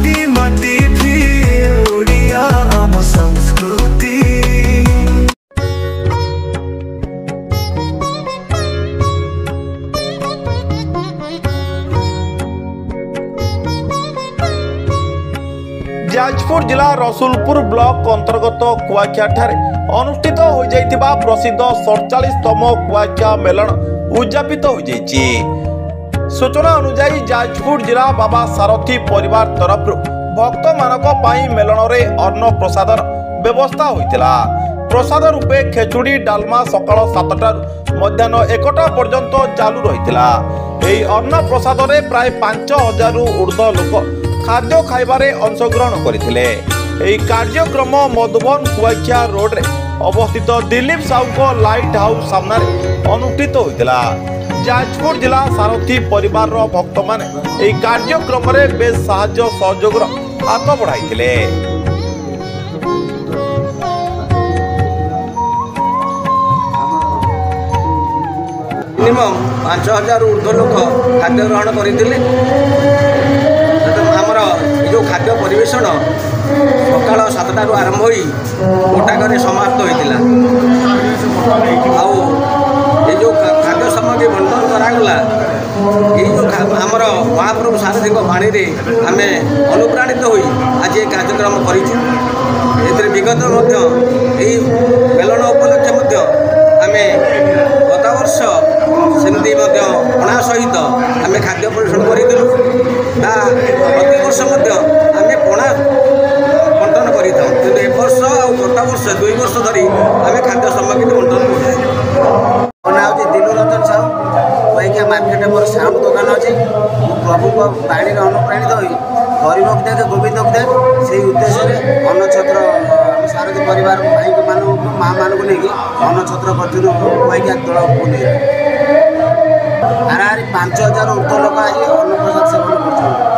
माटी माटी भी ओडिया आम संस्कृति। जाजपुर जिला रसुलपुर ब्लॉक अंतर्गत कुआखिया ठारे अनुष्ठित हो जाइतिबा प्रसिद्ध 47तम कुआखिया मेलन उद्यापित हो जाइछि। सूचना अनुसार जाजपुर जिला बाबा सारथी परिवार तरफ भक्त मानक पाई मेलन रे अन्न प्रसादर व्यवस्था होइतिला। प्रसाद रूपे खेचुड़ी डालमा सकाळ 7टा मध्याह्न 1टा पर्यंत चालू रहितिला। एही अन्न प्रसाद रे प्राय 5000 रु ऊर्ध्व लोक खाद्य खाइबारे अंशग्रहण करथिले। एही कार्यक्रम मधुबन कुआखिया रोड रे अवस्थित दिलीप साहू लाइट हाउस सामने अनुष्ठित होइतिला। जाजपुर जिला सारथी परिवार भक्त माने एही कार्यक्रम रे बेस साहाय्य सहयोग हाथ बढ़ाइथिले। मिनिमम 5000 ऊर्ध्व लोक खाद्य ग्रहण करथिले। आमर जो खाद्य परिवेषण सकाळ 7टारू आरंभ हो गोटाक समाप्त होता। जो खाद्य सामग्री बंटन करागला ये जो आमर महाप्रभु सारथी बाणी आम अनुप्राणित हो आज ये कार्यक्रम कर विगत मेलन उपलक्ष्य आम गत वर्ष सेमती पणा सहित आम खाद्य परिवेषण करूँ। प्रति वर्ष आम पणा बंटन करता कि वर्ष गत वर्ष 2 वर्ष धरी आम खाद्य सामग्री बंटन कर। ना हूँ दिलू रंजन साहू कुआखिया मार्केट मोर साउंड दुकान अच्छे। प्रभु बाणी अनुप्राणित हो गरीब को देख गोविंद को देख से उद्देश्य अन्न छत्र सारथी परिवार भाई माँ मान को लेकिन अन्न छत्र कर कुआखिया दल को नहीं हाराहारी 5000 ऊर्ध्व लोक आज अन्न प्रसाद सेवन कर।